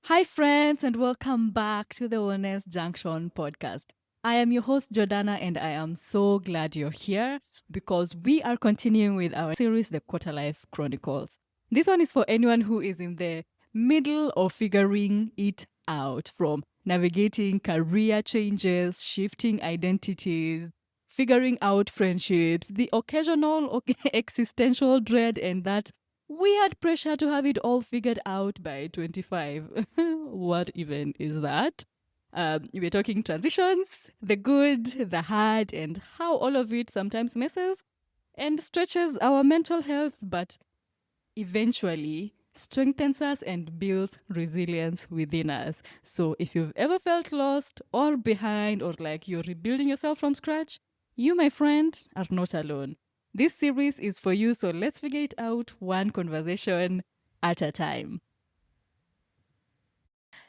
Hi, friends, and welcome back to the Wellness Junction podcast. I am your host, Jordana, and I am so glad you're here because we are continuing with our series, The Quarter Life Chronicles. This one is for anyone who is in the middle of figuring it out, from navigating career changes, shifting identities, figuring out friendships, the occasional existential dread, and that weird pressure to have it all figured out by 25. What even is that? We're talking transitions, the good, the hard, and how all of it sometimes messes and stretches our mental health, but eventually strengthens us and builds resilience within us. So if you've ever felt lost or behind or like you're rebuilding yourself from scratch, you, my friend, are not alone. This series is for you, so let's figure it out one conversation at a time.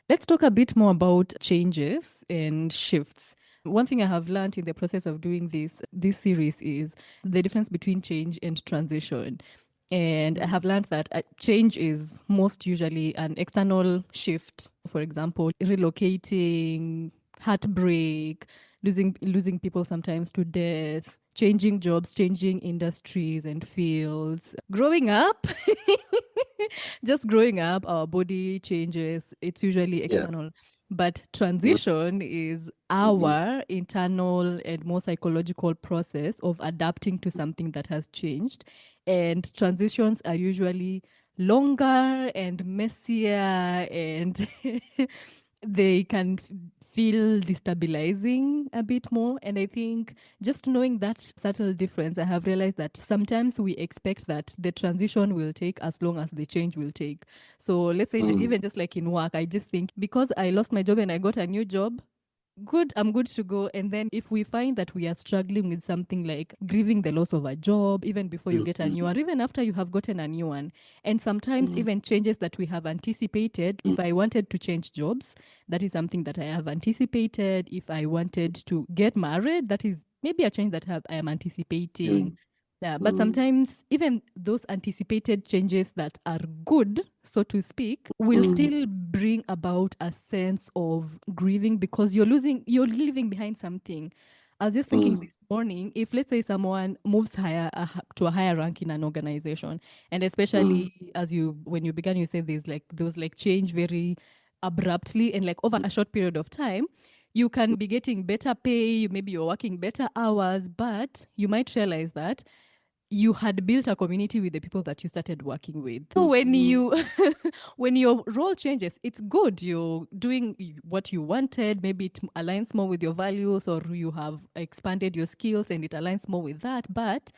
Let's talk a bit more about changes and shifts. One thing I have learned in the process of doing this series is the difference between change and transition. And I have learned that change is most usually an external shift. For example, relocating, heartbreak, losing people sometimes to death, changing jobs, changing industries and fields. Growing up, just growing up, our body changes. It's usually Yeah. external. But Mm, transition is mhm, our internal and more psychological process of adapting to something that has changed. And transitions are usually longer and messier, and they can feel destabilizing a bit more. And I think just knowing that subtle difference, I have realized that sometimes we expect that the transition will take as long as the change will take. So let's say, mm, even just like in work, I just think because I lost my job and I got a new job, good, I'm good to go. And then if we find that we are struggling with something like grieving the loss of a job, even before you get a mhm, new one, even after you have gotten a new one, and sometimes mm, even changes that we have anticipated. mm, If I wanted to change jobs, that is something that I have anticipated. If I wanted to get married, that is maybe a change that I am anticipating. mm, Yeah, but mm, sometimes even those anticipated changes that are good, so to speak, will mm, still bring about a sense of grieving because you're leaving behind something. I was just thinking mm, this morning, if let's say someone moves to a higher rank in an organization, and mm, especially as when you began, you said there's like those like change very abruptly and like over a short period of time. You can be getting better pay, maybe you're working better hours, but you might realize that you had built a community with the people that you started working with. So when mm, you when your role changes, it's good. You're doing what you wanted. Maybe it aligns more with your values, or you have expanded your skills and it aligns more with that. But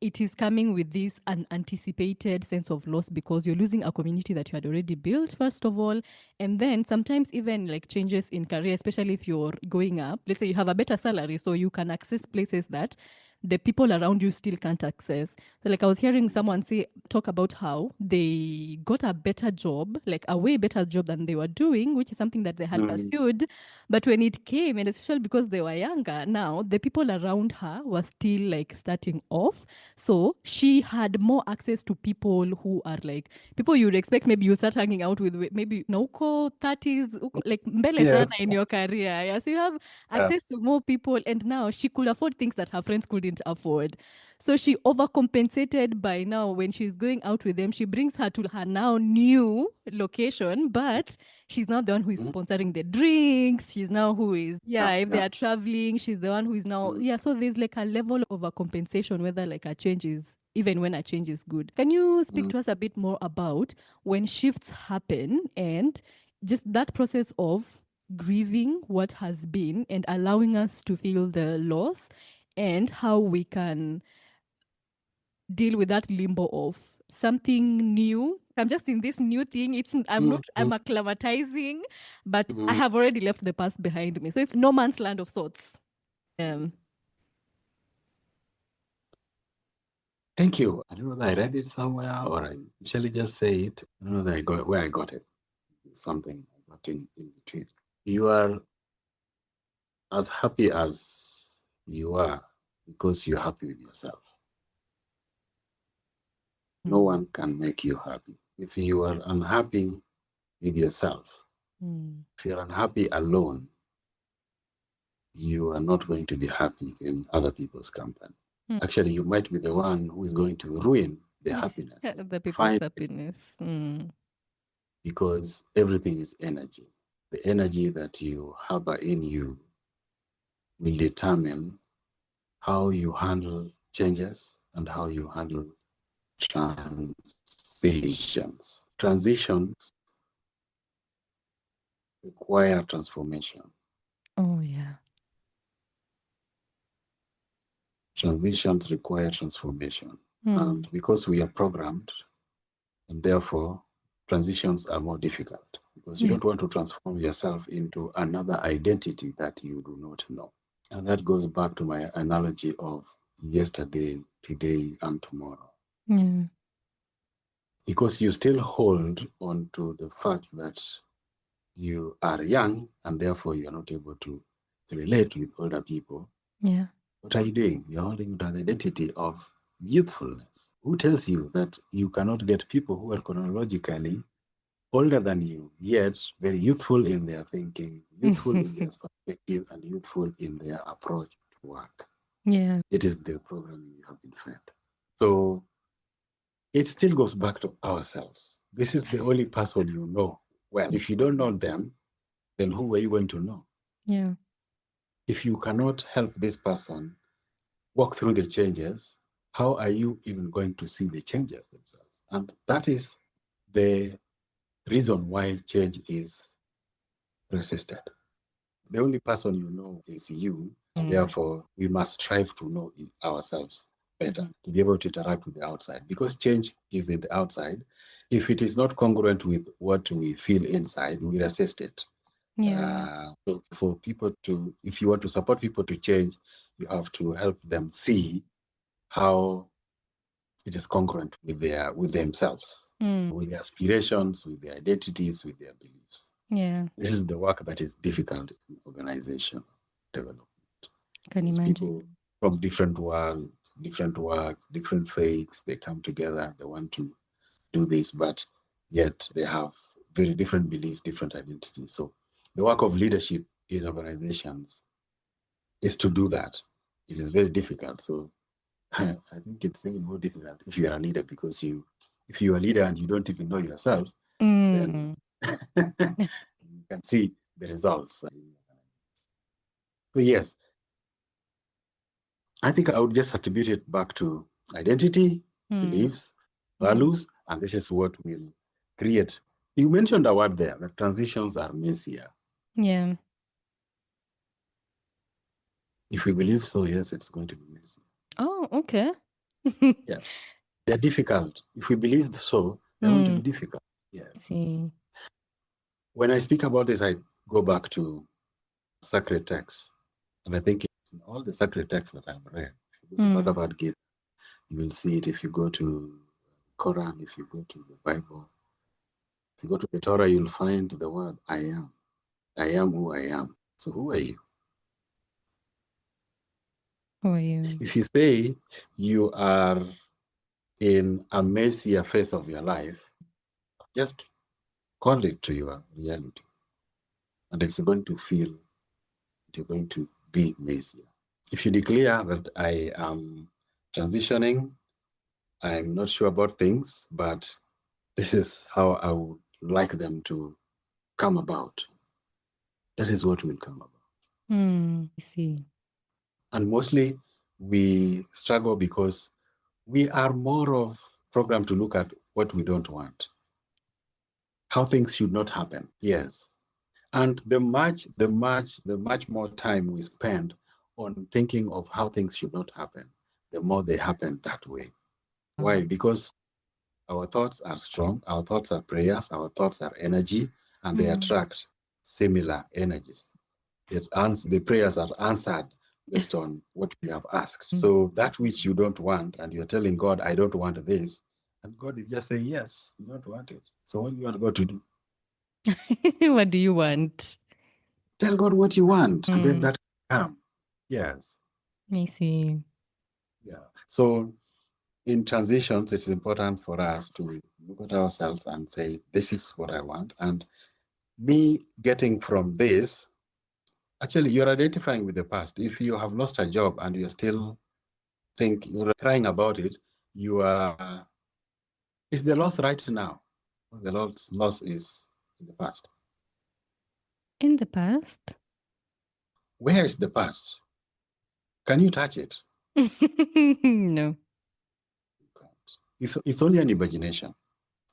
it is coming with this unanticipated sense of loss because you're losing a community that you had already built, first of all. And then sometimes even like changes in career, especially if you're going up, let's say you have a better salary, so you can access places that the people around you still can't access. So like I was hearing someone talk about how they got a better job, like a way better job than they were doing, which is something that they had mm, pursued. But when it came, and especially because they were younger, now the people around her were still like starting off. So she had more access to people who are like people you would expect maybe you start hanging out with maybe Nauko 30s, like mbele sana yes. in your career. Yeah. So you have Yeah. access to more people, and now she could afford things that her friends couldn't afford. So she overcompensated by now when she's going out with them. She brings her to her now new location, but she's not the one who is Mm, sponsoring the drinks. She's now who is, yeah. yeah, if they Yeah. are traveling, she's the one who is now, Mm, yeah. So there's like a level of overcompensation, whether like a change is, even when a change is good. Can you speak mm, to us a bit more about when shifts happen and just that process of grieving what has been and allowing us to feel the loss and how we can deal with that limbo of something new. I'm just in this new thing. I'm mm, not, I'm mm, acclimatizing, but I mm. have already left the past behind me. So it's no man's land of sorts. Um, Thank you. I don't know whether I read it somewhere or I usually just say it. I don't know whether I got where I got it. Something I got in between. You are as happy as you are because you're happy with yourself. No mm, one can make you happy. If you are unhappy with yourself, If you're unhappy alone, you are not going to be happy in other people's company. Actually, you might be the one who is going to ruin the happiness. The people's Find it, happiness. because everything is energy. The energy that you harbor in you will determine how you handle changes and how you handle transitions. Transitions require transformation. Oh, yeah. Transitions require transformation. And because we are programmed, and therefore transitions are more difficult because you Yeah. don't want to transform yourself into another identity that you do not know. And that goes back to my analogy of yesterday, today, and tomorrow. Yeah. Because you still hold on to the fact that you are young and therefore you are not able to relate with older people. Yeah. What are you doing? You're holding to an identity of youthfulness. Who tells you that you cannot get people who are chronologically older than you, yet very youthful in their thinking, youthful in their perspective, and youthful in their approach to work? Yeah. It is the programming you have been fed. So it still goes back to ourselves. This is the only person you know. Well, if you don't know them, then who are you going to know? Yeah. If you cannot help this person walk through the changes, how are you even going to see the changes themselves? And that is the reason why change is resisted. The only person you know is you, and therefore we must strive to know ourselves better to be able to interact with the outside, because change is in the outside. If it is not congruent with what we feel inside, we resist it. Yeah. So for people to, if you want to support people to change, you have to help them see how it is congruent with themselves, with their aspirations, with their identities, with their beliefs. Yeah. This is the work that is difficult in organization development. Can It's imagine. people from different worlds, different works, different faiths, they come together, they want to do this, but yet they have very different beliefs, different identities. So the work of leadership in organizations is to do that. It is very difficult. So I think it's even more difficult if you are a leader, because if you are a leader and you don't even know yourself, then you can see the results. So yes, I think I would just attribute it back to identity, beliefs, values, and this is what will create. You mentioned a word there, that transitions are messier. Yeah. If we believe so, yes, it's going to be messy. Oh, okay. Yes. They're difficult. If we believe so, they're going to be difficult. Yes. See. When I speak about this, I go back to sacred texts. And I think in all the sacred texts that I've read, if you go to Bhagavad Gita, you will see it. If you go to Quran, if you go to the Bible, if you go to the Torah, you'll find the word I am. I am who I am. So who are you? Who are you? If you say you are in a messier phase of your life, just call it to your reality. And it's going to feel, you're going to be messier. If you declare that I am transitioning, I'm not sure about things, but this is how I would like them to come about. That is what will come about. I see. And mostly we struggle because we are more of programmed to look at what we don't want, how things should not happen. Yes. And the much more time we spend on thinking of how things should not happen, the more they happen that way. Why? Because our thoughts are strong, our thoughts are prayers, our thoughts are energy, and they attract similar energies. The prayers are answered based on what we have asked. So that which you don't want, and you're telling God, I don't want this, and God is just saying, yes, you don't want it. So what do you want God to do? What do you want? Tell God what you want, and then that will come. Yes. I see. Yeah. So in transitions, it's important for us to look at ourselves and say, this is what I want. And me getting from this, actually, you're identifying with the past. If you have lost a job and you're still you're crying about it, you are, it's the loss right now. The loss is in the past. In the past? Where is the past? Can you touch it? No. You can't. It's only an imagination.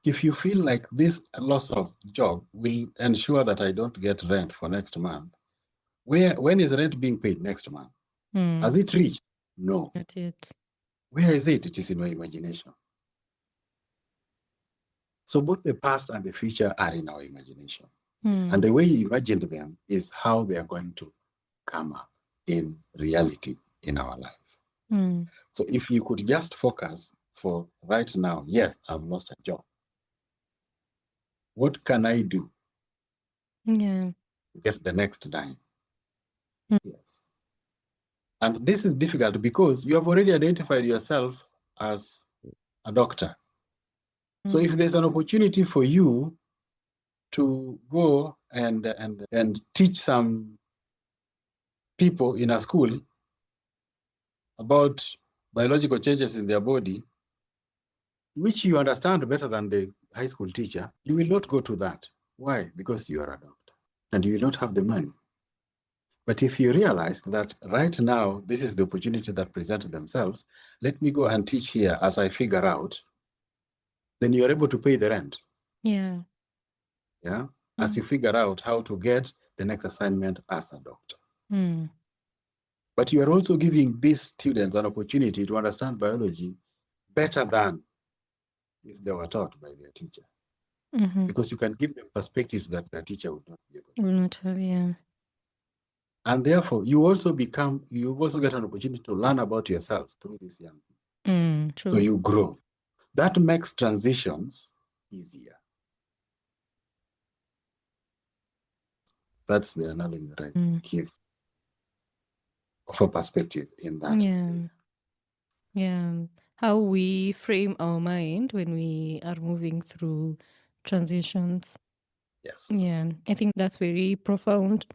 If you feel like this loss of job will ensure that I don't get rent for next month, when is rent being paid next month? Has it reached? No. Not yet. Where is it? It is in my imagination. So both the past and the future are in our imagination. And the way you imagined them is how they are going to come up in reality in our life. So if you could just focus for right now, yes, I've lost a job. What can I do Yeah. to get the next dime? Yes. And this is difficult because you have already identified yourself as a doctor. So if there's an opportunity for you to go and teach some people in a school about biological changes in their body, which you understand better than the high school teacher, you will not go to that. Why? Because you are a doctor and you will not have the money. But if you realize that right now, this is the opportunity that presents themselves, let me go and teach here as I figure out, then you're able to pay the rent. Yeah. Yeah. As you figure out how to get the next assignment as a doctor. But you are also giving these students an opportunity to understand biology better than if they were taught by their teacher. Because you can give them perspectives that their teacher would not be able to. Will not have, yeah. And therefore, you also get an opportunity to learn about yourselves through these young people. True. So you grow. That makes transitions easier. That's the analogy that I give for perspective in that. Yeah. Yeah. How we frame our mind when we are moving through transitions. Yes. Yeah. I think that's very profound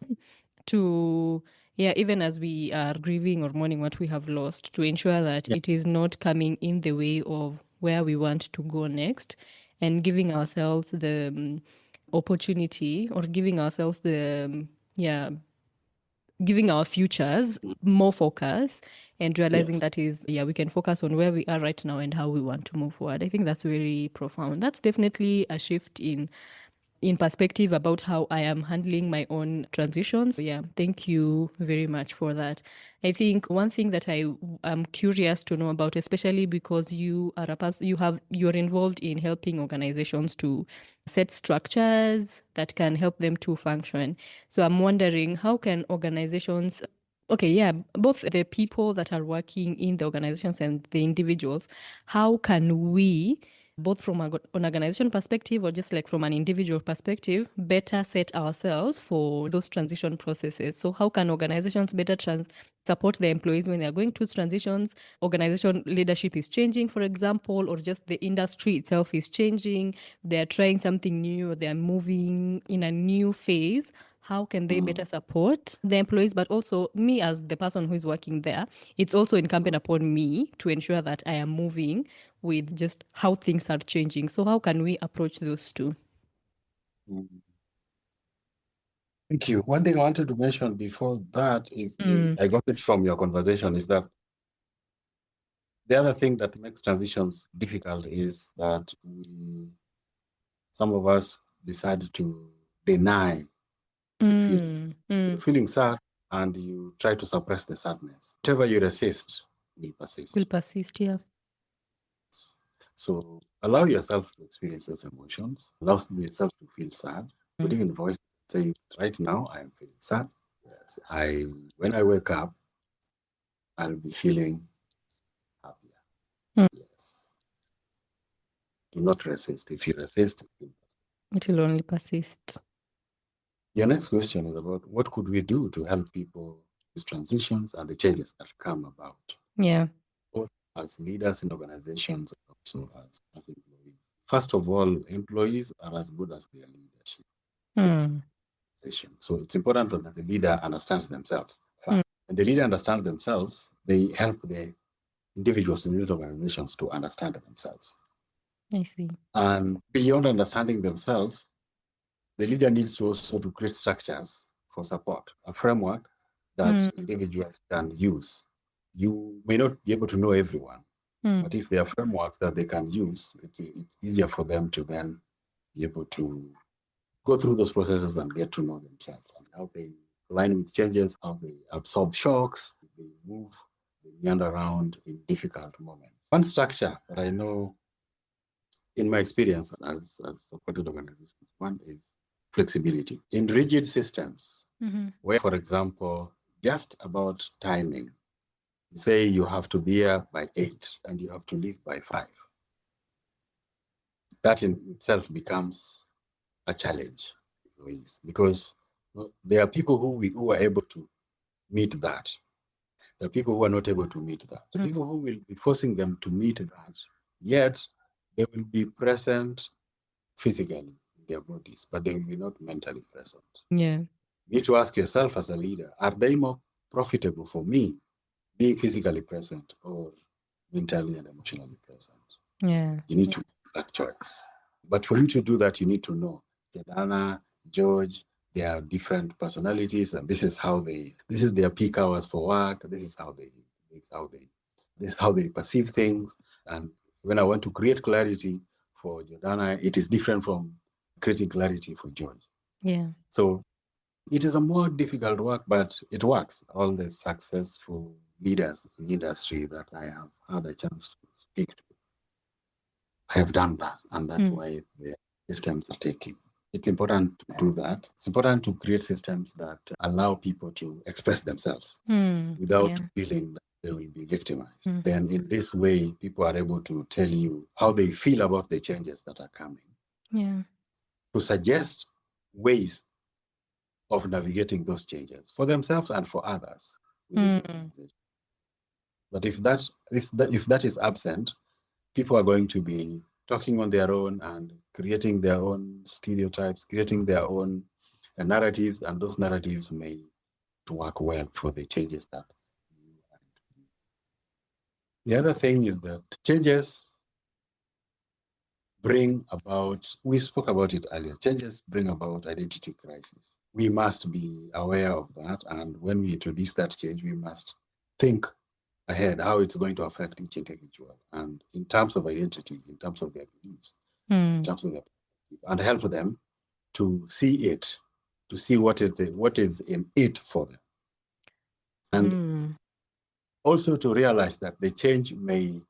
to, yeah, even as we are grieving or mourning what we have lost, to ensure that it is not coming in the way of where we want to go next, and giving ourselves the opportunity, or giving ourselves the, giving our futures more focus, and realizing Yes. that is, we can focus on where we are right now and how we want to move forward. I think that's very profound. That's definitely a shift in perspective about how I am handling my own transitions. Yeah, thank you very much for that. I think one thing that I am curious to know about, especially because you are you're involved in helping organizations to set structures that can help them to function. So I'm wondering, how can organizations, okay, yeah, both the people that are working in the organizations and the individuals, how can we, both from an organization perspective or just like from an individual perspective, better set ourselves for those transition processes? So how can organizations better support their employees when they're going through transitions? Organization leadership is changing, for example, or just the industry itself is changing. They're trying something new, or they're moving in a new phase. How can they better support the employees? But also, me as the person who is working there, it's also incumbent upon me to ensure that I am moving with just how things are changing. So how can we approach those two? Thank you. One thing I wanted to mention before that is I got it from your conversation, is that the other thing that makes transitions difficult is that some of us decide to deny the feelings. You're feeling sad and you try to suppress the sadness. Whatever you resist will persist. Will persist, yeah. So allow yourself to experience those emotions. Allow yourself to feel sad. But even voice, say, right now I am feeling sad. Yes, when I wake up, I'll be feeling happier. Yes. Do not resist. If you resist, it will only persist. Your next question is about what could we do to help people with transitions and the changes that come about. Yeah. Both as leaders in organizations and also as employees. First of all, employees are as good as their leadership. Mm. So it's important that the leader understands themselves first. When the leader understands themselves, they help the individuals in these organizations to understand themselves. I see. And beyond understanding themselves, the leader needs to also to create structures for support, a framework that individuals can use. You may not be able to know everyone, but if there are frameworks that they can use, it's easier for them to then be able to go through those processes and get to know themselves and how they align with changes, how they absorb shocks, they move, they meander around in difficult moments. One structure that I know in my experience as supported organizations, one is flexibility. In rigid systems, where, for example, just about timing, say you have to be here by 8 and you have to leave by 5, that in itself becomes a challenge, because there are people who are able to meet that. There are people who are not able to meet that. The people who will be forcing them to meet that, yet they will be present physically in their bodies, but they will be not mentally present. Yeah. You need to ask yourself as a leader, are they more profitable for me being physically present or mentally and emotionally present? Yeah. You need to make that choice. But for you to do that, you need to know Jordana, George, they are different personalities, and this is their peak hours for work. This is how they perceive things. And when I want to create clarity for Jordana, it is different from creating clarity for George. Yeah. So it is a more difficult work, but it works. All the successful leaders in the industry that I have had a chance to speak to, I have done that, and that's why the systems are taking. It's important to do that. It's important to create systems that allow people to express themselves without feeling that they will be victimized. Then, in this way, people are able to tell you how they feel about the changes that are coming, Yeah. to suggest ways of navigating those changes for themselves and for others within the organization. But if that is absent, people are going to be talking on their own and creating their own stereotypes, creating their own narratives, and those narratives may work well for the changes that you are. The other thing is that changes bring about, we spoke about it earlier, changes bring about identity crisis. We must be aware of that, and when we introduce that change, we must think ahead how it's going to affect each individual, and in terms of identity, in terms of their beliefs, in terms of their, and help them to see it, to see what is in it for them, and also to realize that the change may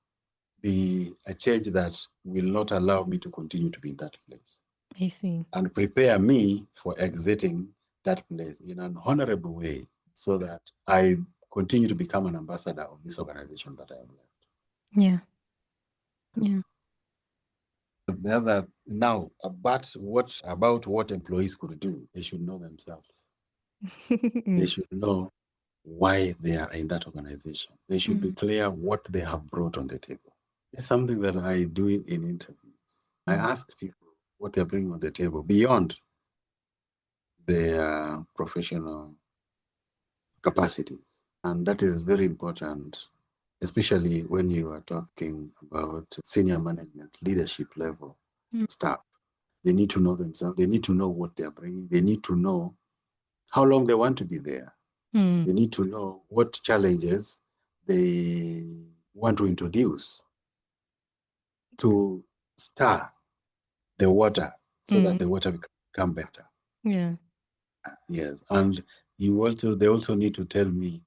be a change that will not allow me to continue to be in that place. I see. And prepare me for exiting that place in an honorable way so that I continue to become an ambassador of this organization that I have left. Yeah. Yeah. The other now about what employees could do, they should know themselves. They should know why they are in that organization. They should be clear what they have brought on the table. It's something that I do in interviews. I ask people what they're bringing on the table beyond their professional capacities. And that is very important, especially when you are talking about senior management, leadership level staff. They need to know themselves. They need to know what they're bringing. They need to know how long they want to be there. They need to know what challenges they want to introduce to stir the water so that the water become better. Yeah. Yes, and they also need to tell me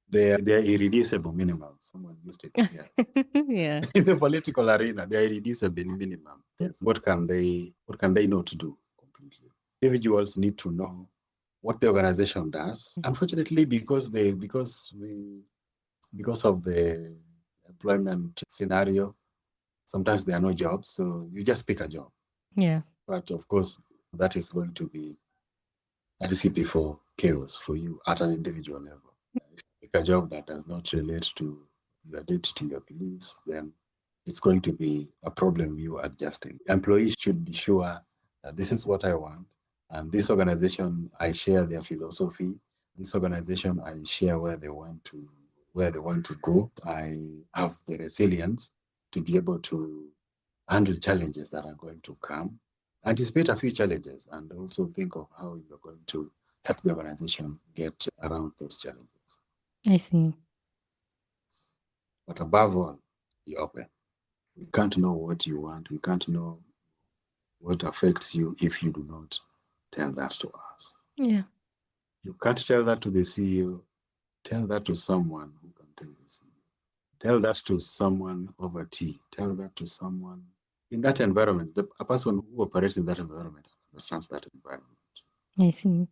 their irreducible minimum. Someone used it here. Yeah. In the political arena, their irreducible minimum. Yes. What can they not do completely? Individuals need to know what the organization does. Unfortunately, because of the employment scenario, sometimes there are no jobs, so you just pick a job. Yeah. But of course, that is going to be a recipe for chaos for you at an individual level. If you pick a job that does not relate to your identity, your beliefs, then it's going to be a problem you adjusting. Employees should be sure this is what I want. And this organization, I share their philosophy. This organization, I share where they want to go. I have the resilience to be able to handle challenges that are going to come, anticipate a few challenges, and also think of how you're going to help the organization get around those challenges. I see. But above all, be open. We can't know what you want. We can't know what affects you if you do not tell that to us. Yeah. You can't tell that to the CEO. Tell that to someone who can tell the CEO. Tell that to someone over tea. Tell that to someone in that environment. A person who operates in that environment understands that environment. I see.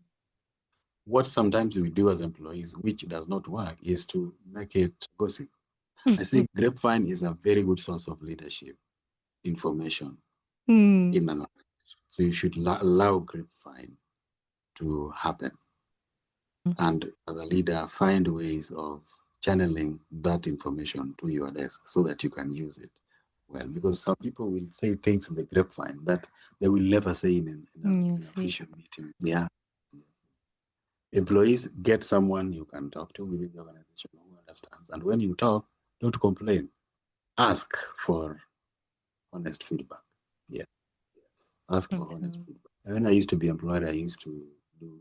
What sometimes we do as employees, which does not work, is to make it gossip. I say grapevine is a very good source of leadership information Mm. in an organization. So you should allow grapevine to happen. And as a leader, find ways of channeling that information to your desk so that you can use it well. Because some people will say things in the grapevine that they will never say in an official meeting. Yeah. Employees, get someone you can talk to within the organization who understands. And when you talk, don't complain. Ask for honest feedback. Yeah. Yes. Ask for honest feedback. When I used to be employed, I used to do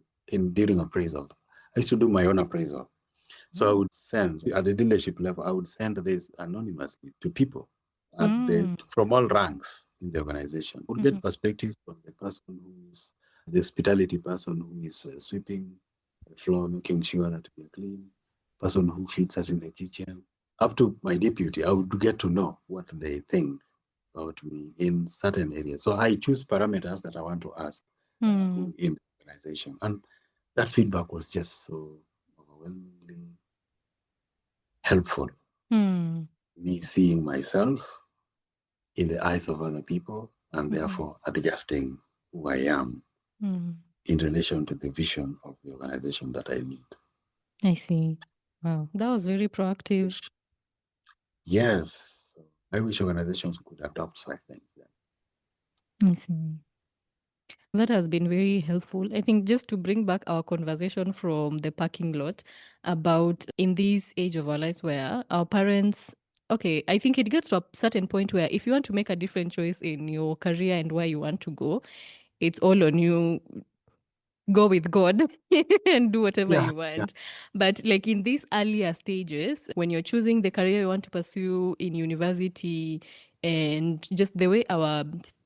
during appraisal. I used to do my own appraisal. So I would send at the dealership level, I would send this anonymously to people from all ranks in the organization. Would get perspectives from the person who is the hospitality person who is sweeping the floor, making sure that we are clean, person who feeds us in the kitchen, up to my deputy. I would get to know what they think about me in certain areas. So I choose parameters that I want to ask who in the organization. And that feedback was just so overwhelmingly helpful. Me seeing myself in the eyes of other people and therefore adjusting who I am in relation to the vision of the organization that I lead. I see. Wow, that was very proactive. Yes. I wish organizations could adopt such things. I see. That has been very helpful. I think just to bring back our conversation from the parking lot about in this age of our lives where our parents, okay, I think it gets to a certain point where if you want to make a different choice in your career and where you want to go, it's all on you. Go with God and do whatever you want. But like in these earlier stages, when you're choosing the career you want to pursue in university and just the way our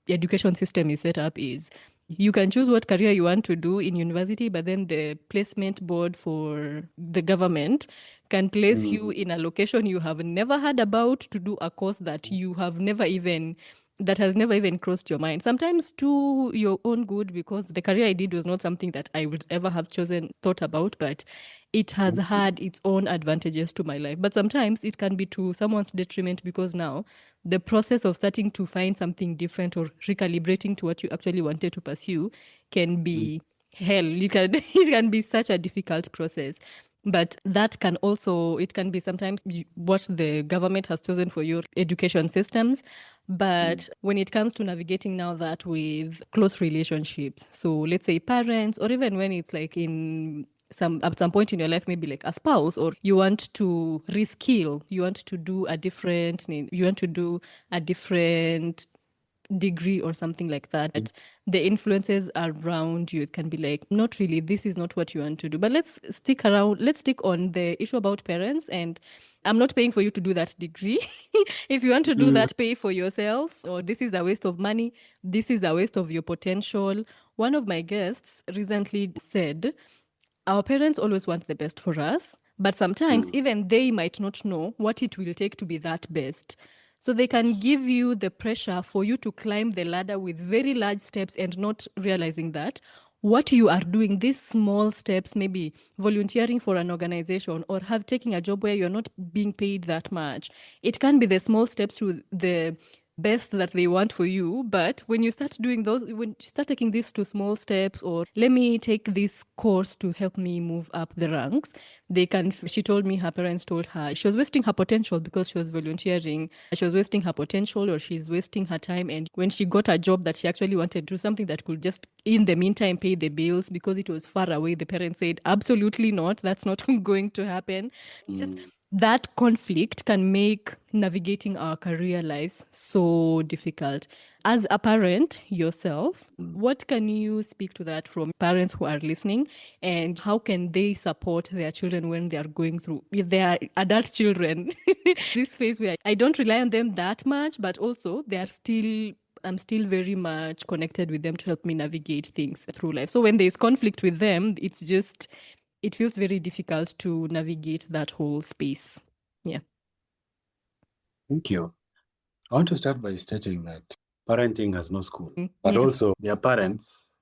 education system is set up is you can choose what career you want to do in university, but then the placement board for the government can place you in a location you have never heard about to do a course that you have never even that has never even crossed your mind. Sometimes to your own good, because the career I did was not something that I would ever have thought about, but it has had its own advantages to my life. But sometimes it can be to someone's detriment because now the process of starting to find something different or recalibrating to what you actually wanted to pursue can be hell. It can be such a difficult process. But that can also, it can be sometimes what the government has chosen for your education systems. But when it comes to navigating now that with close relationships, so let's say parents, or even when it's like in at some point in your life, maybe like a spouse, or you want to reskill, you want to do a different degree or something like that, the influences around you can be like, not really, this is not what you want to do. But let's stick on the issue about parents. And I'm not paying for you to do that degree. If you want to do that, pay for yourself, or this is a waste of money, this is a waste of your potential. One of my guests recently said our parents always want the best for us, but sometimes even they might not know what it will take to be that best. So they can give you the pressure for you to climb the ladder with very large steps and not realizing that what you are doing, these small steps, maybe volunteering for an organization or taking a job where you're not being paid that much. It can be the small steps to the best that they want for you. But when you start doing those, when you start taking this to small steps, or let me take this course to help me move up the ranks, they can. She told me her parents told her she was wasting her potential because she was volunteering. She was wasting her potential, or she's wasting her time. And when she got a job that she actually wanted to do, something that could just in the meantime pay the bills because it was far away, the parents said, absolutely not. That's not going to happen. Just that conflict can make navigating our career lives so difficult. As a parent yourself, what can you speak to that from parents who are listening, and how can they support their children when they are going through with their adult children this phase where I don't rely on them that much, but also they are still I'm still very much connected with them to help me navigate things through life. So when there's conflict with them, it feels very difficult to navigate that whole space. Yeah. Thank you. I want to start by stating that parenting has no school, but Yeah. also there are parents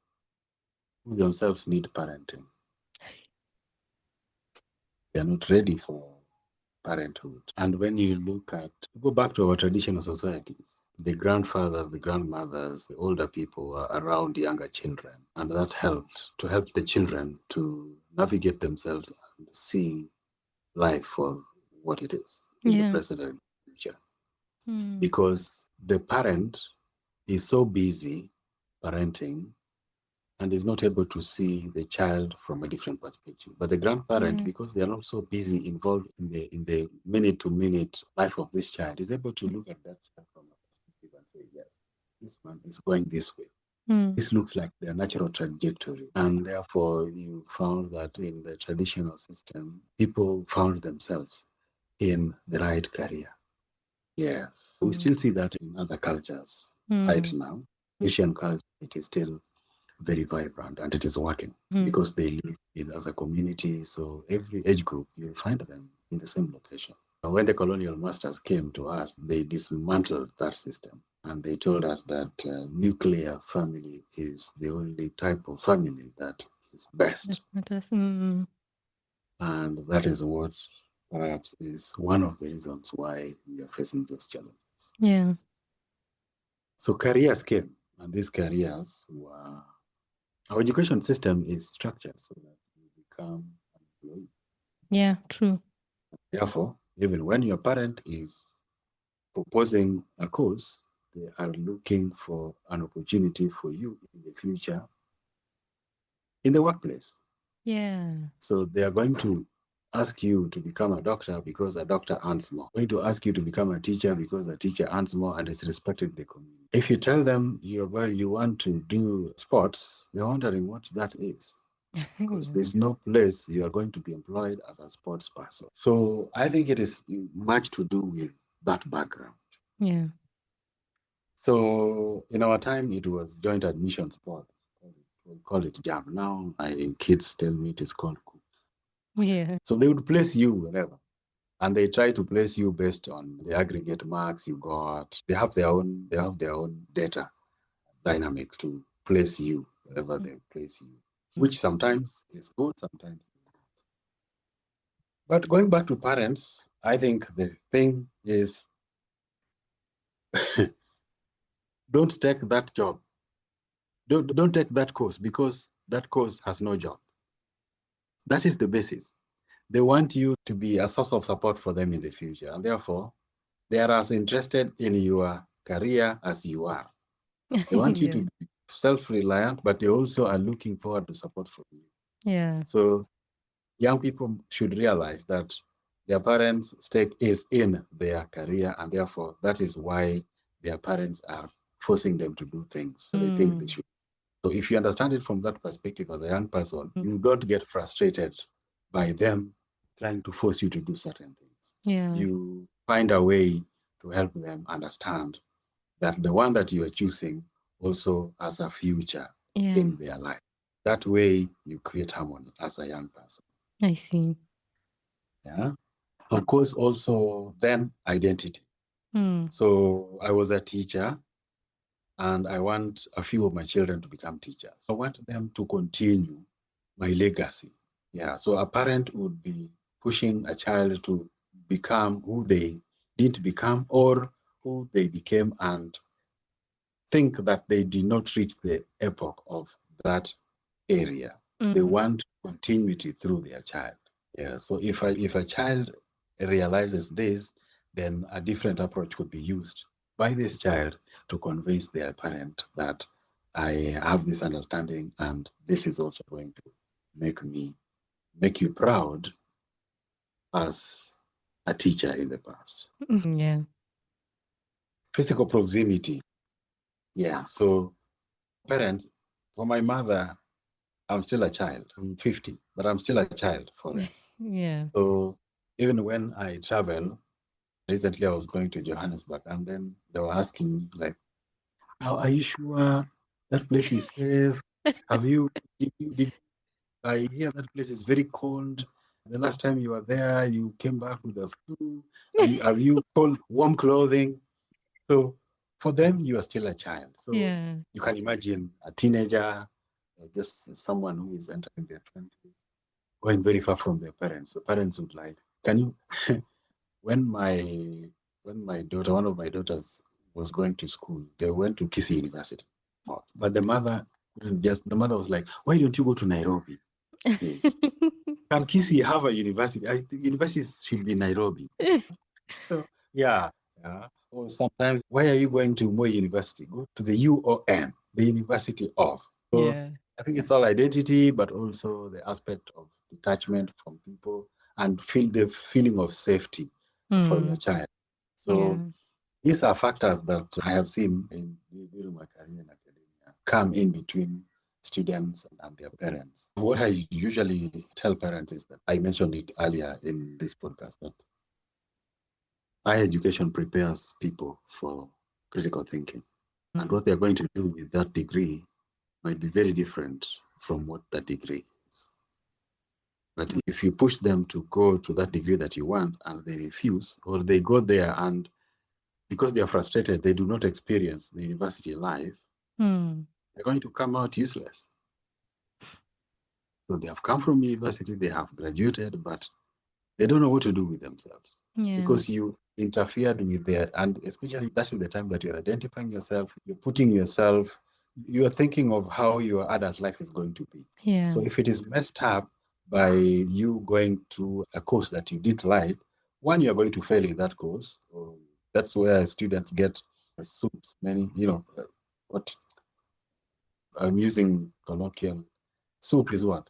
who themselves need parenting. They are not ready for parenthood. And when you go back to our traditional societies, the grandfathers, the grandmothers, the older people are around younger children. And that helped to help the children to navigate themselves and see life for what it is in the present and future. Because the parent is so busy parenting and is not able to see the child from a different perspective. But the grandparent, because they are not so busy involved in the minute to minute life of this child, is able to look at that child from a perspective and say, yes, this man is going this way. This looks like their natural trajectory. And therefore, you found that in the traditional system, people found themselves in the right career. Yes. We still see that in other cultures right now. Asian culture, it is still very vibrant and it is working because they live in as a community. So every age group, you'll find them in the same location. When the colonial masters came to us, they dismantled that system and they told us that nuclear family is the only type of family that is best. And that is what perhaps is one of the reasons why we are facing those challenges. Yeah. So careers came, and these careers were, our education system is structured so that you become an employee. Yeah, true. Therefore, even when your parent is proposing a course, they are looking for an opportunity for you in the future in the workplace. Yeah. So they are going to ask you to become a doctor because a doctor earns more. Going to ask you to become a teacher because a teacher earns more and is respected in the community. If you tell them you want to do sports, they're wondering what that is. Because there's no place you are going to be employed as a sports person. So I think it is much to do with that background. Yeah. So in our time, it was joint admission sport. We call it JAM. Now, kids tell me it is called COOP. Yeah. So they would place you wherever. And they try to place you based on the aggregate marks you got. They have their own data dynamics to place you wherever they place you, which sometimes is good, sometimes is not. But going back to parents, I think the thing is don't take that job. Don't take that course because that course has no job. That is the basis. They want you to be a source of support for them in the future. And therefore, they are as interested in your career as you are. They want you to be self-reliant, but they also are looking forward to support from you. Yeah. So young people should realize that their parents' stake is in their career, and therefore that is why their parents are forcing them to do things they think they should. So if you understand it from that perspective as a young person, you don't get frustrated by them trying to force you to do certain things. Yeah. You find a way to help them understand that the one that you are choosing also has a future in their life. That way you create harmony as a young person. I see. Yeah. Of course, also then identity. So I was a teacher and I want a few of my children to become teachers. I want them to continue my legacy. Yeah. So a parent would be pushing a child to become who they didn't become or who they became and think that they did not reach the epoch of that area. They want continuity through their child. Yeah. So if a child realizes this, then a different approach could be used by this child to convince their parent that I have this understanding and this is also going to make you proud as a teacher in the past. Yeah. Physical proximity. Yeah. So parents, for my mother, I'm still a child. I'm 50, but I'm still a child for them. Yeah. So even when I travel, recently I was going to Johannesburg and then they were asking me like, are you sure that place is safe? Did I hear that place is very cold? The last time you were there, you came back with a flu. Have you warm clothing? So for them, you are still a child. So Yeah. you can imagine a teenager, just someone who is entering their 20s, going very far from their parents. The parents would like, can you? when my daughter, one of my daughters, was going to school, they went to Kisii University. But the mother was like, why don't you go to Nairobi? Yeah. Can Kisii have a university? I think universities should be Nairobi. So yeah. Or sometimes, why are you going to Moi University? Go to the UON, the University of. So Yeah. I think it's all identity, but also the aspect of detachment from people and feel the feeling of safety for your child. So these are factors that I have seen during my career in academia come in between students and their parents. What I usually tell parents is that I mentioned it earlier in this podcast that higher education prepares people for critical thinking. And what they're going to do with that degree might be very different from what that degree is. But if you push them to go to that degree that you want and they refuse, or they go there and because they are frustrated, they do not experience the university life, they're going to come out useless. So they have come from university, they have graduated, but they don't know what to do with themselves because you interfered with their, and especially that is the time that you're identifying yourself, you're putting yourself, you're thinking of how your adult life is going to be. Yeah. So if it is messed up by you going to a course that you didn't like, one, you're going to fail in that course. That's where students get soups, many, what I'm using colloquial, soup is what?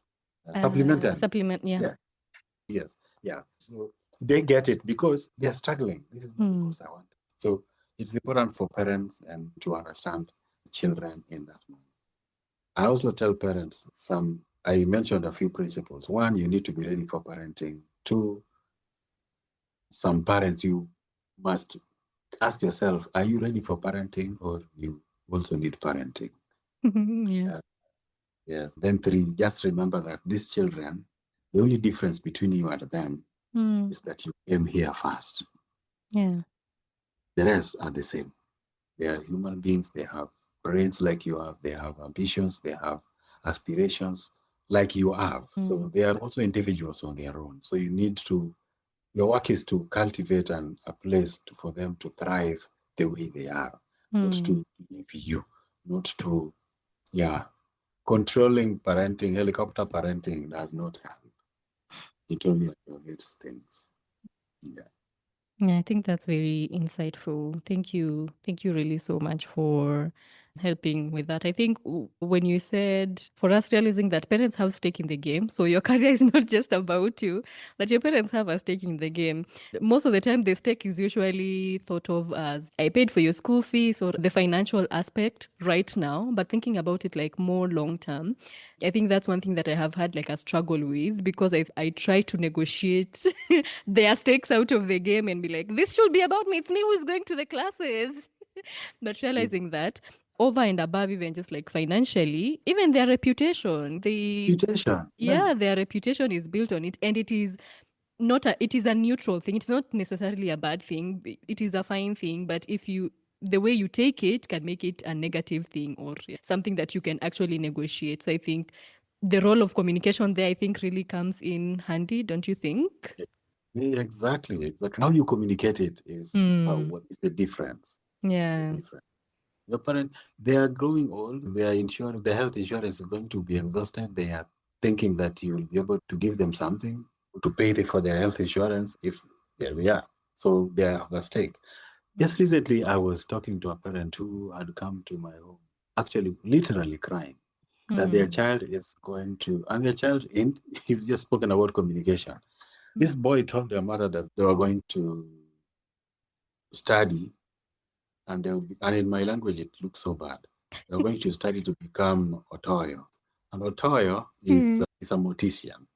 Supplementary. Supplement, yeah. Yeah. Yes. Yeah. So they get it because they're struggling. This is not the course I want. So it's important for parents and to understand children in that manner. I also tell parents I mentioned a few principles. One, you need to be ready for parenting. Two, some parents, you must ask yourself, are you ready for parenting or you also need parenting? Yeah. Yes. Then three, just remember that these children, the only difference between you and them is that you came here first. Yeah. The rest are the same. They are human beings. They have brains like you have. They have ambitions. They have aspirations like you have. So they are also individuals on their own. So your work is to cultivate a place for them to thrive the way they are, not to live you, not to, controlling parenting, helicopter parenting does not help. It only aggravates things. Yeah. Yeah, I think that's very insightful. Thank you. Thank you really so much for helping with that. I think when you said for us realizing that parents have stake in the game, so your career is not just about you, that your parents have a stake in the game. Most of the time, the stake is usually thought of as I paid for your school fees or the financial aspect right now, but thinking about it like more long term, I think that's one thing that I have had like a struggle with because I try to negotiate their stakes out of the game and be like, this should be about me. It's me who's going to the classes. But realizing that over and above, even just like financially, even their reputation, their reputation is built on it. And it is it is a neutral thing. It's not necessarily a bad thing. It is a fine thing. But the way you take it can make it a negative thing or something that you can actually negotiate. So I think the role of communication there, I think, really comes in handy, don't you think? Exactly, exactly. How you communicate it is what is the difference. The Yeah. difference. Your parent, they are growing old. Their insurance, their health insurance is going to be exhausted. They are thinking that you will be able to give them something to pay for their health insurance. If there we are, so they are at stake. Just recently, I was talking to a parent who had come to my home, actually, literally crying that their child is going to, and their child, you've just spoken about communication. This boy told their mother that they were going to study, and and in my language, it looks so bad. They're going to study to become Otoyo. And Otoyo is a mortician.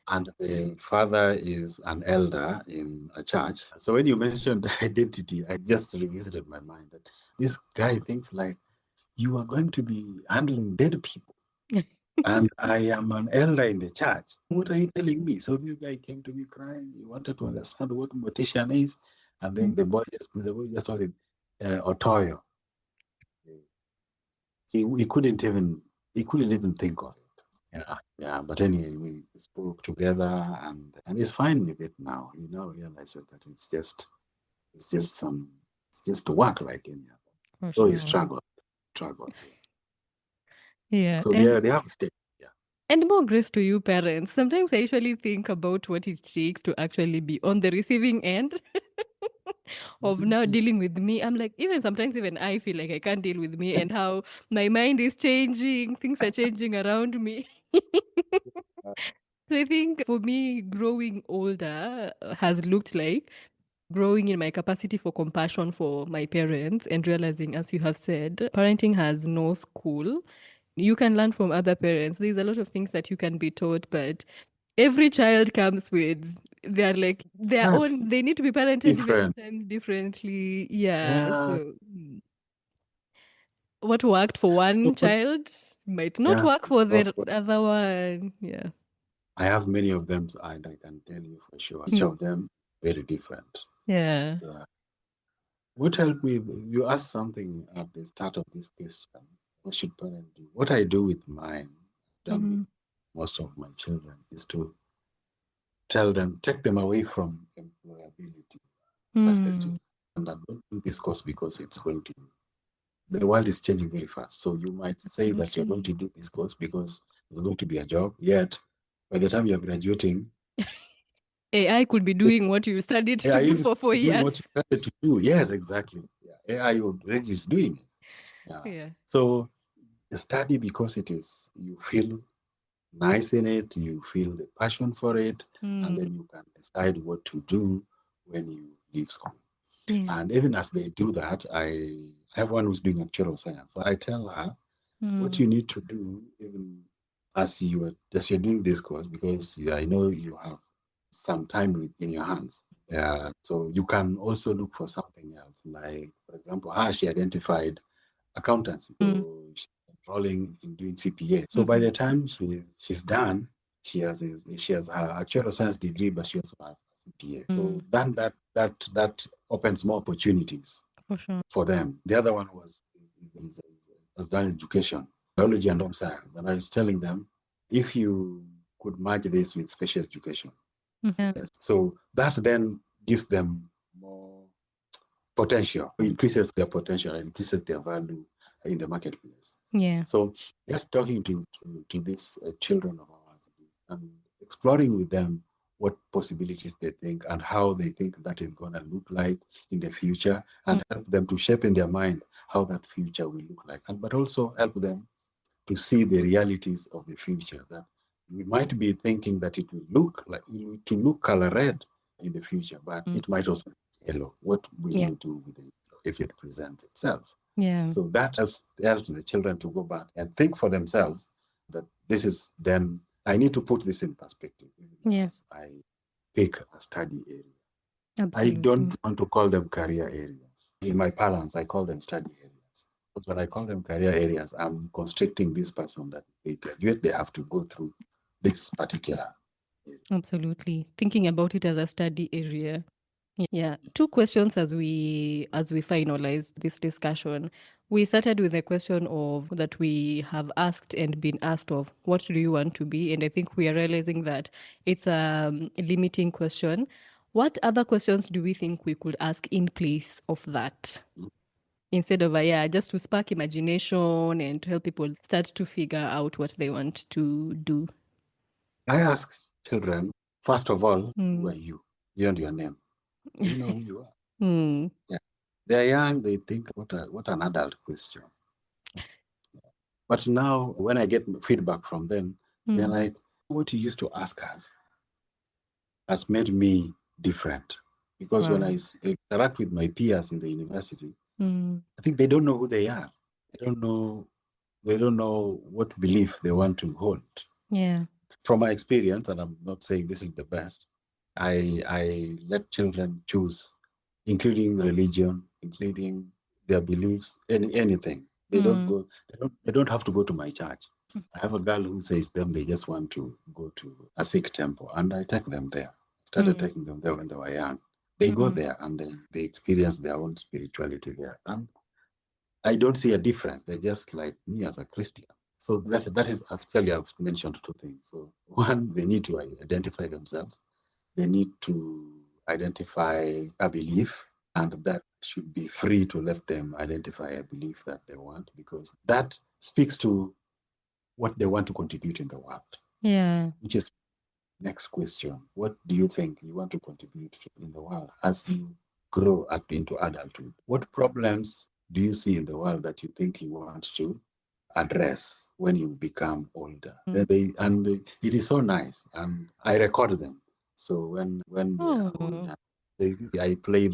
And the father is an elder in a church. So when you mentioned identity, I just revisited my mind that this guy thinks like you are going to be handling dead people. And I am an elder in the church. What are you telling me? So this guy came to me crying. He wanted to understand what mortician is. And then the boy just told him, Otoyo. He couldn't even think of it. Yeah, yeah. But anyway, we spoke together, and he's fine with it now. He now realizes that it's just work like any other. For So he sure. struggled. Yeah. So they have a step. Yeah. And more grace to you, parents. Sometimes I usually think about what it takes to actually be on the receiving end of now dealing with me. I'm like, even sometimes, even I feel like I can't deal with me and how my mind is changing, things are changing around me. So I think for me, growing older has looked like growing in my capacity for compassion for my parents and realizing, as you have said, parenting has no school. You can learn from other parents. There's a lot of things that you can be taught, but every child comes with they're like their Yes, own, they need to be parented even different. sometimes differently. Yeah. Yeah. So what worked for So, one child might not yeah. work for Well, the other one. Yeah. I have many of them, and I can tell you for sure, each of them very different. Yeah. Yeah. What helped me? You asked something at the start of this question. What should parents do? What I do with mine, done with most of my children, is to tell them, take them away from employability perspective, and that don't do this course because it's going to. The world is changing very fast, so you might say that you're going to do this course because there's going to be a job. Yet, by the time you're graduating, AI could be doing what you studied to AI do is for four doing what you years. started to do. Yes, exactly. Yeah, AI already is doing it. Yeah. Yeah. So study because it is you feel nice in it, you feel the passion for it, and then you can decide what to do when you leave school. Yeah. And even as they do that, I have one who's doing actuarial science. So I tell her what you need to do, even as you're doing this course, because I know you have some time in your hands. Yeah, so you can also look for something else. Like, for example, how she identified accountancy. So she's enrolling in doing CPA. So by the time she's done, she has her actuarial science degree, but she also has a CPA. So then that opens more opportunities For sure. for them. The other one has done education, biology and home science. And I was telling them, if you could merge this with special education, yes. So that then gives them more potential, increases their potential, and increases their value in the marketplace. Yeah. So just talking to these children of ours and exploring with them what possibilities they think and how they think that is going to look like in the future, and help them to shape in their mind how that future will look like, and but also help them to see the realities of the future, that we might be thinking that it will look like to look color red in the future, but it might also be yellow. What will Yeah. you do with it if it presents itself? Yeah. So that helps the children to go back and think for themselves that this is then I need to put this in perspective Yeah. as I pick a study area. I Absolutely. don't want to call them career areas. In my parlance, I call them study areas. But when I call them career areas, I'm constricting this person that they graduate, they have to go through this particular area. Absolutely. Thinking about it as a study area. Yeah. Two questions as we finalize this discussion. We started with a question of that we have asked and been asked of, what do you want to be? And I think we are realizing that it's a limiting question. What other questions do we think we could ask in place of that? Instead of, yeah, just to spark imagination and to help people start to figure out what they want to do. I ask children, first of all, who Mm. are you? Beyond your name. Do you know who you are? Mm. Yeah. They're young, they think, what an adult question. But now, when I get feedback from them, they're Mm. like, what you used to ask us has made me different. Because when Wow. interact with my peers in the university, Mm. I think they don't know who they are. They don't know what belief they want to hold. Yeah. From my experience, and I'm not saying this is the best, I let children choose, including religion, including their beliefs, anything. They don't Mm. go. They don't have to go to my church. I have a girl who says they just want to go to a Sikh temple, and I take them there. Started Mm. taking them there when they were young. They go Mm. there and they experience their own spirituality there, and I don't see a difference. They're just like me as a Christian. So that is actually, I've mentioned two things. So one, they need to identify themselves. They need to identify a belief, and that should be free to let them identify a belief that they want, because that speaks to what they want to contribute in the world. Yeah. Which is next question. What do you think you want to contribute in the world as you grow up into adulthood? What problems do you see in the world that you think you want to address when you become older? It is so nice, and I record them. So when they are Oh. older, I play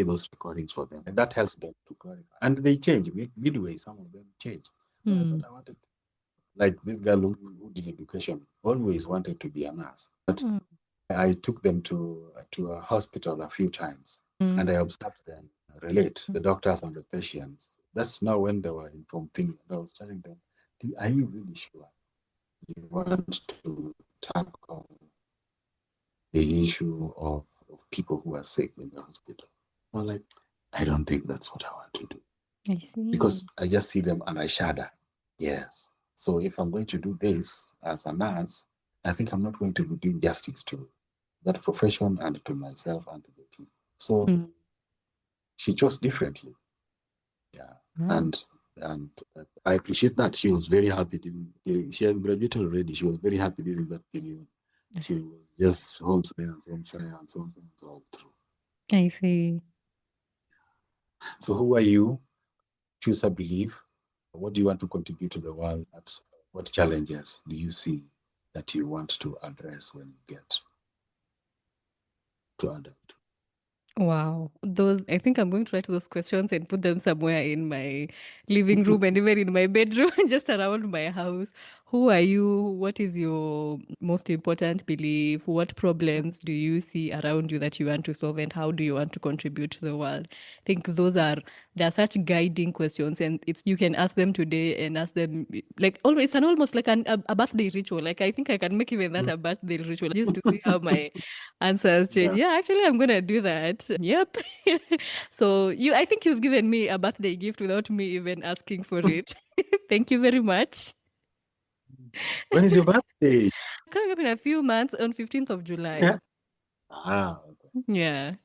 those recordings for them, and that helps them to clarify. And they change midway. Some of them change. No, I Mm. thought I wanted, like this girl who did education, always wanted to be a nurse. But Mm. I took them to a hospital a few times, and I observed them relate, the doctors and the patients. That's now when they were in Form 3. And I was telling them, are you really sure you want to tackle the issue of people who are sick in the hospital? I'm like, I don't think that's what I want to do. I see. Because I just see them and I shudder. Yes. So if I'm going to do this as a nurse, I think I'm not going to be doing justice to that profession and to myself and to the people. So Mm. she chose differently. Yeah. Wow. And I appreciate that. She was very happy. She has graduated already. She was very happy during that period. She was just home science all through. I see. So who are you? Choose a belief. What do you want to contribute to the world? What challenges do you see that you want to address when you get to adult? Wow. Those, I think I'm going to write those questions and put them somewhere in my living room and even in my bedroom, just around my house. Who are you? What is your most important belief? What problems do you see around you that you want to solve? And how do you want to contribute to the world? I think they're such guiding questions. And you can ask them today and ask them like always, and almost like a birthday ritual. Like I think I can make even that a birthday ritual just to see how my answers change. Yeah. Yeah, actually, I'm gonna do that. Yep. So I think you've given me a birthday gift without me even asking for it. Thank you very much. When is your birthday? Coming up in a few months on 15th of July. Yeah. Okay. Yeah.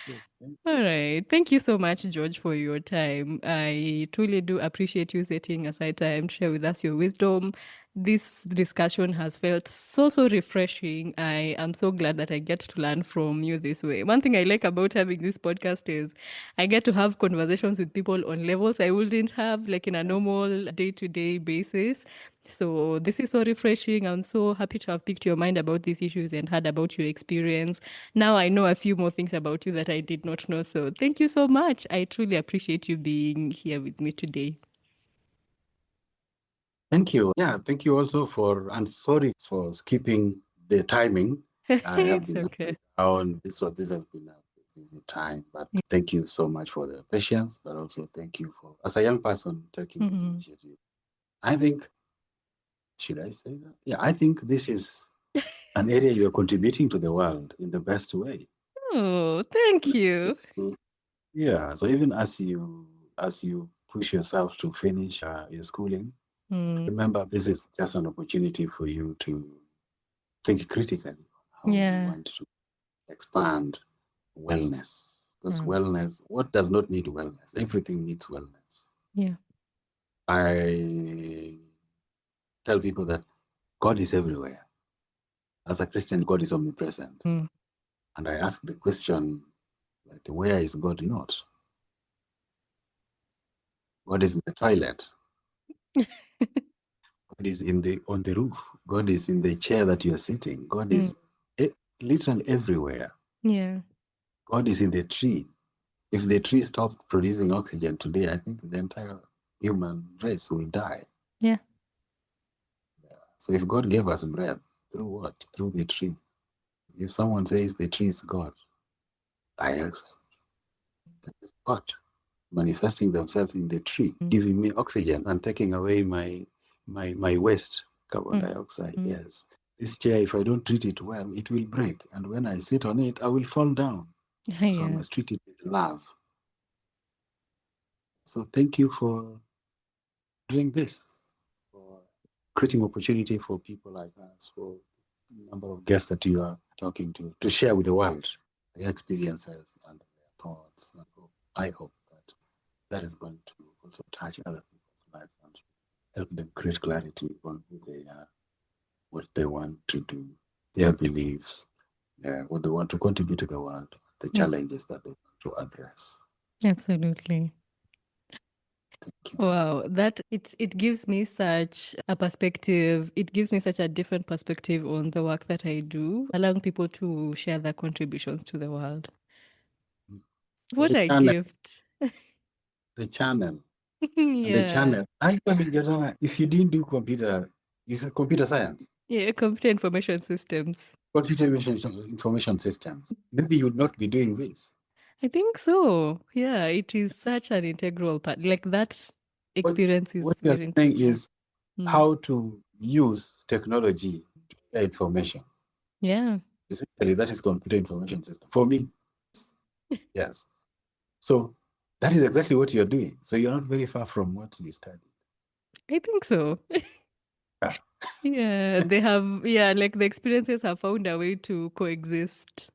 Good. Thank All you. right. Thank you so much, George, for your time. I truly do appreciate you setting aside time to share with us your wisdom. This discussion has felt so refreshing. I am so glad that I get to learn from you this way. One thing I like about having this podcast is I get to have conversations with people on levels I wouldn't have like in a normal day-to-day basis. So this is so refreshing. I'm so happy to have picked your mind about these issues and heard about your experience. Now I know a few more things about you that I did not know. So thank you so much. I truly appreciate you being here with me today. Thank you. Yeah, thank you also and sorry for skipping the timing. I have It's been up okay. and down. This has been a busy time, but thank you so much for the patience, but also thank you for, as a young person, taking this Mhm. initiative. I think, should I say that? Yeah, I think this is an area you are contributing to the world in the best way. Oh, thank you. So, yeah, so even as you as you push yourself to finish your schooling, Mm. remember this is just an opportunity for you to think critically how you Yeah. want to expand wellness. Because Mm. wellness, what does not need wellness? Everything needs wellness. Yeah. I tell people that God is everywhere. As a Christian, God is omnipresent. Mm. And I ask the question, like, where is God not? God is in the toilet. God is on the roof. God is in the chair that you are sitting. God is literally everywhere. Yeah. God is in the tree. If the tree stopped producing oxygen today, I think the entire human race will die. Yeah. So if God gave us breath, through what? Through the tree. If someone says the tree is God, I accept. That is God manifesting themselves in the tree, giving me oxygen and taking away my waste, carbon dioxide. Yes. This chair, if I don't treat it well, it will break. And when I sit on it, I will fall down. So I must treat it with love. So thank you for doing this, for creating opportunity for people like us, for the number of guests that you are talking to share with the world their experiences and their thoughts. I hope that is going to also touch other people's lives and help them create clarity on who they are, what they want to do, their beliefs, what they want to contribute to the world, the challenges that they want to address. Absolutely. Thank you. Wow, it gives me such a perspective. It gives me such a different perspective on the work that I do, allowing people to share their contributions to the world. What The a channel, gift. the channel, and the Yeah. channel. I mean, if you didn't do computer, you said computer science, Yeah, computer information systems. computer information systems, maybe you would not be doing this. I think so. Yeah, it is such an integral part. Like that experience is What you're very saying integral. is how to use technology to share information. Yeah. Essentially, that is computer information system. For me, yes. So that is exactly what you're doing. So you're not very far from what you studied. I think so. Yeah. Yeah, like the experiences have found a way to coexist.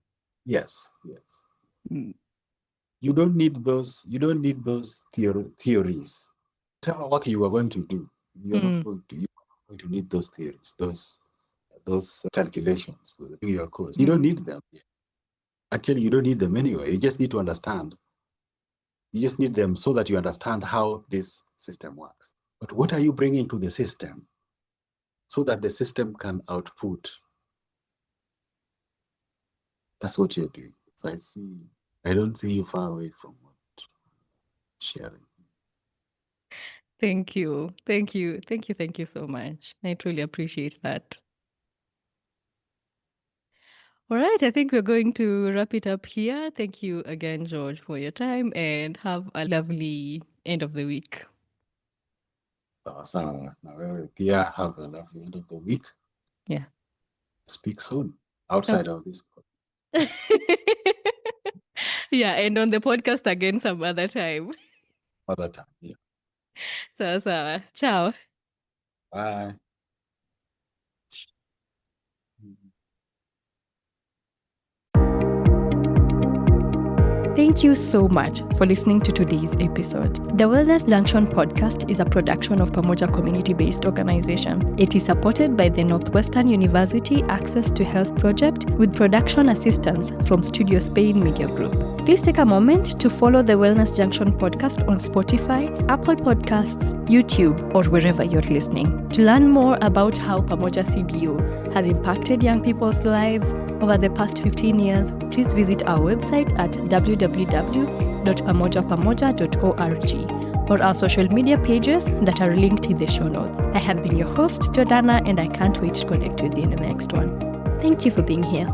Yes, yes. Mm. You don't need those theories. Tell what you are going to do. You're not going to need those theories, those calculations to do your course. You don't need them. Actually, you don't need them anyway. You just need to understand. You just need them so that you understand how this system works. But what are you bringing to the system so that the system can output? That's what you're doing. So I don't see you far away from what sharing. Thank you. Thank you. Thank you. Thank you so much. I truly appreciate that. All right. I think we're going to wrap it up here. Thank you again, George, for your time and have a lovely end of the week. So now Pia, have a lovely end of the week. Yeah. Speak soon outside of this Yeah. And on the podcast again some other time. other time. Yeah. Sawa. Ciao. Bye. Thank you so much for listening to today's episode. The Wellness Junction podcast is a production of Pamoja community-based organization. It is supported by the Northwestern University Access to Health Project with production assistance from Studio Spain Media Group. Please take a moment to follow the Wellness Junction podcast on Spotify, Apple Podcasts, YouTube, or wherever you're listening. To learn more about how Pamoja CBO has impacted young people's lives over the past 15 years, please visit our website at www.pamojapamoja.org or our social media pages that are linked in the show notes. I have been your host, Jordana, and I can't wait to connect with you in the next one. Thank you for being here.